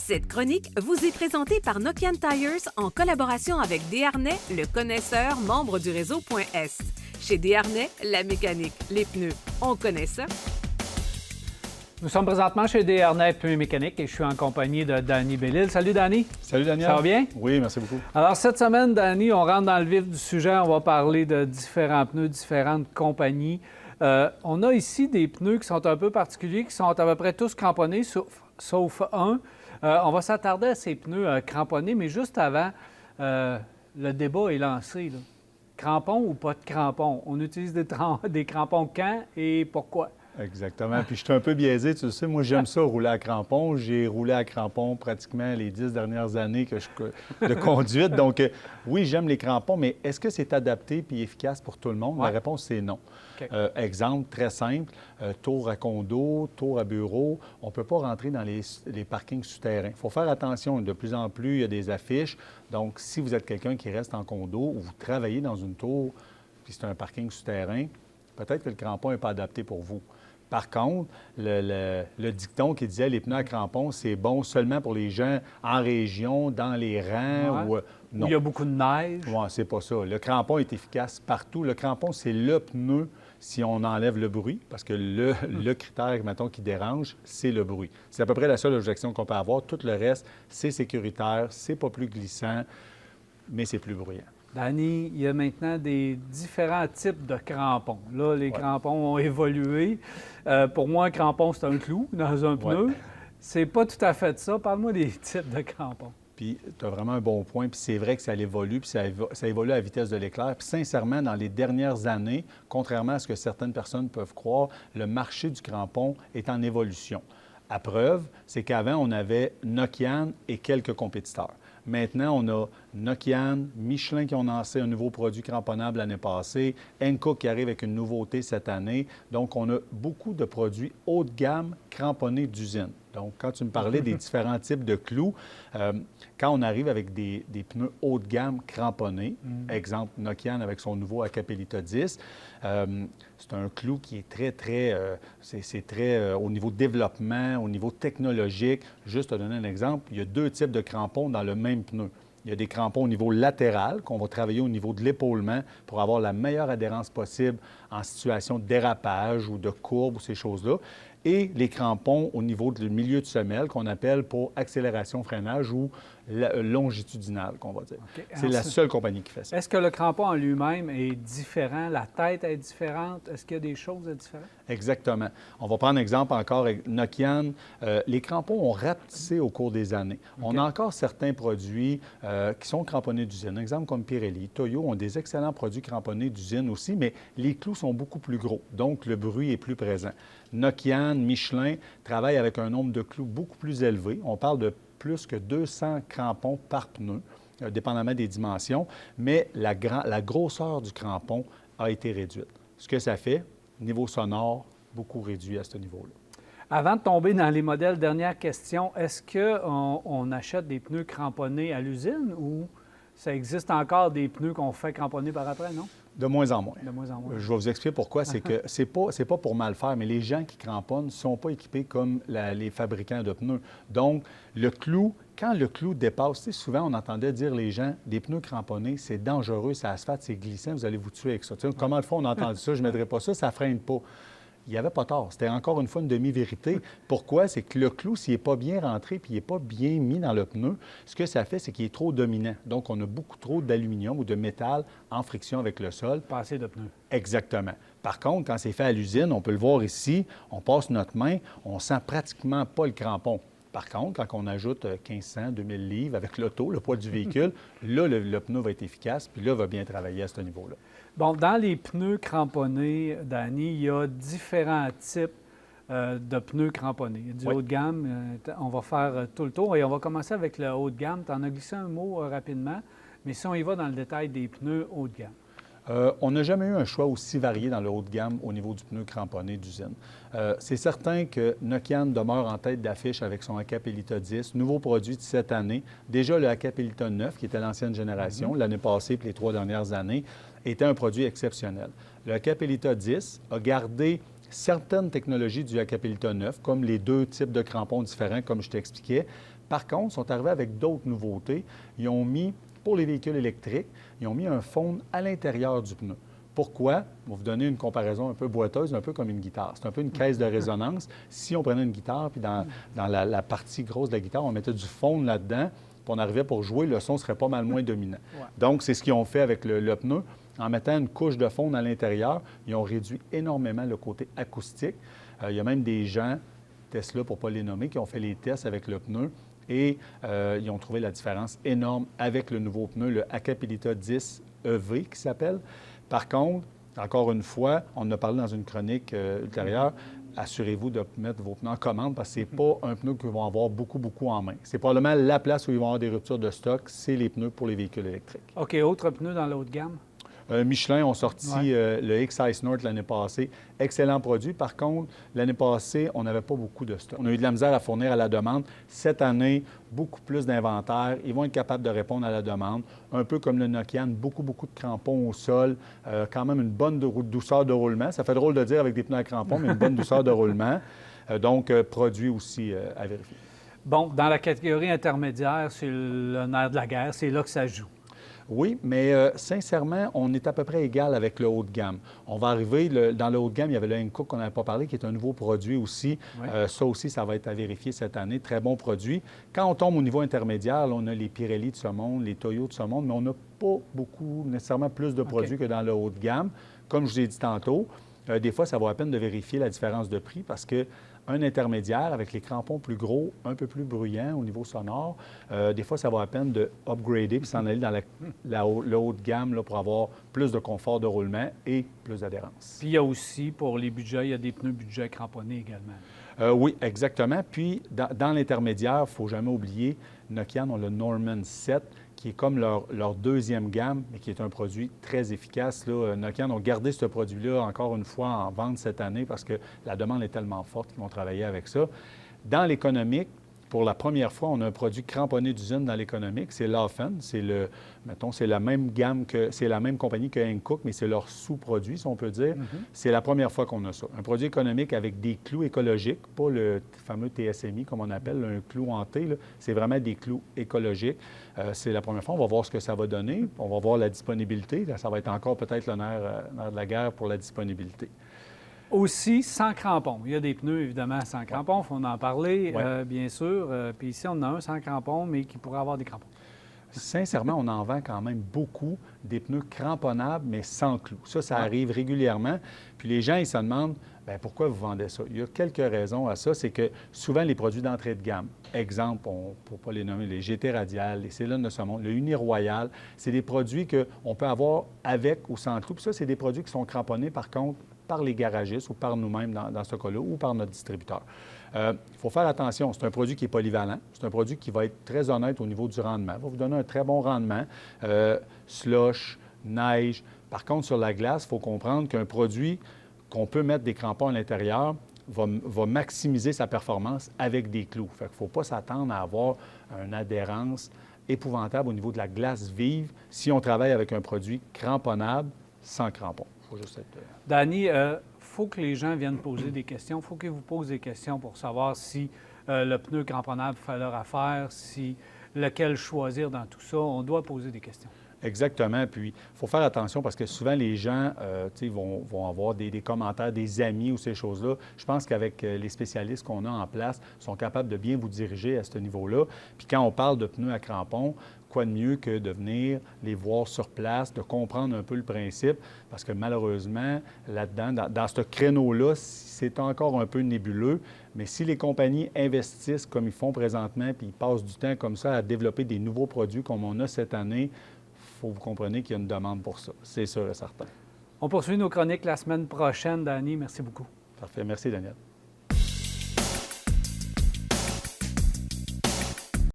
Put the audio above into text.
Cette chronique vous est présentée par Nokian Tires en collaboration avec Desharnais, le connaisseur, membre du réseau Point S. Chez Desharnais, la mécanique, les pneus, on connaît ça. Nous sommes présentement chez Desharnais Pneus Mécaniques et je suis en compagnie de Danny Bellil. Salut Danny. Salut Daniel. Ça va bien? Oui, merci beaucoup. Alors cette semaine, Danny, on rentre dans le vif du sujet. On va parler de différents pneus, différentes compagnies. On a ici des pneus qui sont un peu particuliers, qui sont à peu près tous cramponnés, sauf un. On va s'attarder à ces pneus cramponnés, mais juste avant, le débat est lancé, là. Crampons ou pas de crampons? On utilise des crampons quand et pourquoi? Exactement. Puis je suis un peu biaisé, tu le sais. Moi, j'aime ça, rouler à crampons. J'ai roulé à crampons pratiquement les 10 dernières années de conduite. Donc, oui, j'aime les crampons, mais est-ce que c'est adapté et efficace pour tout le monde? Ouais. La réponse, c'est non. Okay. Exemple très simple, tour à condo, tour à bureau, on ne peut pas rentrer dans les parkings souterrains. Il faut faire attention. De plus en plus, il y a des affiches. Donc, si vous êtes quelqu'un qui reste en condo ou vous travaillez dans une tour, puis c'est un parking souterrain, peut-être que le crampon n'est pas adapté pour vous. Par contre, le dicton qui disait les pneus à crampons, c'est bon seulement pour les gens en région, dans les rangs. Ouais. Non. Il y a beaucoup de neige. Oui, c'est pas ça. Le crampon est efficace partout. Le crampon, c'est le pneu si on enlève le bruit, parce que le critère, mettons, qui dérange, c'est le bruit. C'est à peu près la seule objection qu'on peut avoir. Tout le reste, c'est sécuritaire, c'est pas plus glissant, mais c'est plus bruyant. Danny, il y a maintenant des différents types de crampons. Là, les crampons ont évolué. Pour moi, un crampon, c'est un clou dans un pneu. C'est pas tout à fait ça. Parle-moi des types de crampons. Puis tu as vraiment un bon point. Puis c'est vrai que ça évolue, puis ça évolue à la vitesse de l'éclair. Puis sincèrement, dans les dernières années, contrairement à ce que certaines personnes peuvent croire, le marché du crampon est en évolution. À preuve, c'est qu'avant, on avait Nokian et quelques compétiteurs. Maintenant, on a Nokian, Michelin qui ont lancé un nouveau produit cramponnable l'année passée, Hankook qui arrive avec une nouveauté cette année. Donc, on a beaucoup de produits haut de gamme cramponnés d'usine. Donc, quand tu me parlais des différents types de clous, quand on arrive avec des pneus haut de gamme cramponnés, exemple Nokian avec son nouveau Hakkapeliitta 10, c'est un clou qui est très, au niveau développement, au niveau technologique. Juste te donner un exemple, il y a deux types de crampons dans le même pneu. Il y a des crampons au niveau latéral qu'on va travailler au niveau de l'épaulement pour avoir la meilleure adhérence possible en situation de dérapage ou de courbe ou ces choses-là. Et les crampons au niveau du milieu de semelle qu'on appelle pour accélération-freinage ou longitudinal, qu'on va dire. Okay. C'est la seule compagnie qui fait ça. Est-ce que le crampon en lui-même est différent? La tête est différente? Est-ce qu'il y a des choses différentes? Exactement. On va prendre exemple encore avec Nokian. Les crampons ont rapetissé au cours des années. Okay. On a encore certains produits qui sont cramponnés d'usine. Exemple comme Pirelli, Toyo ont des excellents produits cramponnés d'usine aussi, mais les clous sont beaucoup plus gros, donc le bruit est plus présent. Nokian, Michelin travaillent avec un nombre de clous beaucoup plus élevé. On parle de plus que 200 crampons par pneu, dépendamment des dimensions, mais la grosseur du crampon a été réduite. Ce que ça fait, niveau sonore, beaucoup réduit à ce niveau-là. Avant de tomber dans les modèles, dernière question, est-ce qu'on achète des pneus cramponnés à l'usine ou ça existe encore des pneus qu'on fait cramponner par après, non? De moins en moins. De moins en moins. Je vais vous expliquer pourquoi. C'est que c'est pas pour mal faire, mais les gens qui cramponnent ne sont pas équipés comme les fabricants de pneus. Donc, le clou, quand le clou dépasse, tu sais, souvent on entendait dire les gens, des pneus cramponnés, c'est dangereux, c'est asphalte, c'est glissant, vous allez vous tuer avec ça. Tu sais, comment de fois on a entendu ça, je ne mettrais pas ça, ça ne freine pas. Il n'y avait pas tort. C'était encore une fois une demi-vérité. Pourquoi? C'est que le clou, s'il n'est pas bien rentré puis il n'est pas bien mis dans le pneu, ce que ça fait, c'est qu'il est trop dominant. Donc, on a beaucoup trop d'aluminium ou de métal en friction avec le sol. Pas assez de pneus. Exactement. Par contre, quand c'est fait à l'usine, on peut le voir ici, on passe notre main, on ne sent pratiquement pas le crampon. Par contre, quand on ajoute 1500, 2000 livres avec l'auto, le poids du véhicule, là, le pneu va être efficace, puis là, va bien travailler à ce niveau-là. Bon, dans les pneus cramponnés, Danny, il y a différents types de pneus cramponnés. Il y a du haut de gamme, on va faire tout le tour et on va commencer avec le haut de gamme. Tu en as glissé un mot rapidement, mais si on y va dans le détail des pneus haut de gamme. On n'a jamais eu un choix aussi varié dans le haut de gamme au niveau du pneu cramponné d'usine. C'est certain que Nokian demeure en tête d'affiche avec son Hakkapeliitta 10, nouveau produit de cette année. Déjà, le Hakkapeliitta 9, qui était l'ancienne génération, l'année passée et les 3 dernières années, était un produit exceptionnel. Le Hakkapeliitta 10 a gardé certaines technologies du Hakkapeliitta 9, comme les deux types de crampons différents, comme je t'expliquais. Par contre, ils sont arrivés avec d'autres nouveautés. Ils ont mis, pour les véhicules électriques, ils ont mis un fond à l'intérieur du pneu. Pourquoi? Je vais vous donner une comparaison un peu boiteuse, un peu comme une guitare. C'est un peu une caisse de résonance. Si on prenait une guitare, puis dans la partie grosse de la guitare, on mettait du fond là-dedans, puis on arrivait pour jouer, le son serait pas mal moins dominant. Ouais. Donc, c'est ce qu'ils ont fait avec le pneu. En mettant une couche de fond à l'intérieur, ils ont réduit énormément le côté acoustique. Il y a même des gens, Tesla pour ne pas les nommer, qui ont fait les tests avec le pneu et ils ont trouvé la différence énorme avec le nouveau pneu, le Hakkapeliitta 10 EV qui s'appelle. Par contre, encore une fois, on en a parlé dans une chronique ultérieure, assurez-vous de mettre vos pneus en commande parce que ce n'est pas un pneu qu'ils vont avoir beaucoup en main. C'est probablement la place où ils vont avoir des ruptures de stock, c'est les pneus pour les véhicules électriques. OK, autre pneu dans la haute gamme? Michelin ont sorti le X-Ice North l'année passée. Excellent produit. Par contre, l'année passée, on n'avait pas beaucoup de stock. On a eu de la misère à fournir à la demande. Cette année, beaucoup plus d'inventaire. Ils vont être capables de répondre à la demande. Un peu comme le Nokian, beaucoup de crampons au sol. Quand même une bonne douceur de roulement. Ça fait drôle de dire avec des pneus à crampons, mais une bonne douceur de roulement. Donc, produit aussi à vérifier. Bon, dans la catégorie intermédiaire, c'est le nerf de la guerre. C'est là que ça joue. Oui, mais sincèrement, on est à peu près égal avec le haut de gamme. On va arriver, dans le haut de gamme, il y avait le Hankook qu'on n'avait pas parlé, qui est un nouveau produit aussi. Oui. Ça aussi, ça va être à vérifier cette année. Très bon produit. Quand on tombe au niveau intermédiaire, là, on a les Pirelli de ce monde, les Toyo de ce monde, mais on n'a pas beaucoup, nécessairement plus de produits que dans le haut de gamme. Comme je vous ai dit tantôt, des fois, ça vaut la peine de vérifier la différence de prix parce que un intermédiaire avec les crampons plus gros, un peu plus bruyants au niveau sonore, des fois, ça vaut la peine de upgrader puis s'en aller dans le haut de gamme là, pour avoir plus de confort de roulement et plus d'adhérence. Puis il y a aussi, pour les budgets, il y a des pneus budget cramponnés également. Oui, exactement. Puis, dans l'intermédiaire, il ne faut jamais oublier, Nokian ont le Norman 7, qui est comme leur deuxième gamme, mais qui est un produit très efficace. Là, Nokian ont gardé ce produit-là, encore une fois, en vente cette année parce que la demande est tellement forte qu'ils vont travailler avec ça. Dans l'économique, pour la première fois, on a un produit cramponné d'usine dans l'économique. C'est Laufen. C'est la même gamme c'est la même compagnie que Hankook, mais c'est leur sous-produit, si on peut dire. C'est la première fois qu'on a ça. Un produit économique avec des clous écologiques, pas le fameux TSMI, comme on appelle, un clou hanté. C'est vraiment des clous écologiques. C'est la première fois. On va voir ce que ça va donner. On va voir la disponibilité. Ça va être encore peut-être le nerf de la guerre pour la disponibilité. Aussi, sans crampons. Il y a des pneus, évidemment, sans crampons. Il faut en parler, bien sûr. Puis ici, on en a un sans crampons, mais qui pourrait avoir des crampons. Sincèrement, on en vend quand même beaucoup des pneus cramponnables, mais sans clous. Ça arrive régulièrement. Puis les gens, ils se demandent, bien, pourquoi vous vendez ça? Il y a quelques raisons à ça. C'est que souvent, les produits d'entrée de gamme, exemple, pour ne pas les nommer, les GT Radial, les Céline de ce monde, le Uniroyal, c'est des produits qu'on peut avoir avec ou sans clous. Puis ça, c'est des produits qui sont cramponnés, par contre, par les garagistes ou par nous-mêmes dans ce cas-là, ou par notre distributeur. Il faut faire attention. C'est un produit qui est polyvalent. C'est un produit qui va être très honnête au niveau du rendement. Il va vous donner un très bon rendement. Slush, neige. Par contre, sur la glace, il faut comprendre qu'un produit qu'on peut mettre des crampons à l'intérieur va maximiser sa performance avec des clous. Fait qu'il ne faut pas s'attendre à avoir une adhérence épouvantable au niveau de la glace vive si on travaille avec un produit cramponnable sans crampons. Faut juste être... Danny, il faut que les gens viennent poser des questions. Il faut qu'ils vous posent des questions pour savoir si le pneu cramponnable fait leur affaire, si lequel choisir dans tout ça. On doit poser des questions. Exactement. Puis, il faut faire attention parce que souvent, les gens vont avoir des commentaires, des amis ou ces choses-là. Je pense qu'avec les spécialistes qu'on a en place, ils sont capables de bien vous diriger à ce niveau-là. Puis, quand on parle de pneus à crampons, quoi de mieux que de venir les voir sur place, de comprendre un peu le principe, parce que malheureusement, là-dedans, dans ce créneau-là, c'est encore un peu nébuleux, mais si les compagnies investissent comme ils font présentement, puis ils passent du temps comme ça à développer des nouveaux produits comme on a cette année, il faut que vous compreniez qu'il y a une demande pour ça. C'est sûr et certain. On poursuit nos chroniques la semaine prochaine, Danny. Merci beaucoup. Parfait. Merci, Daniel.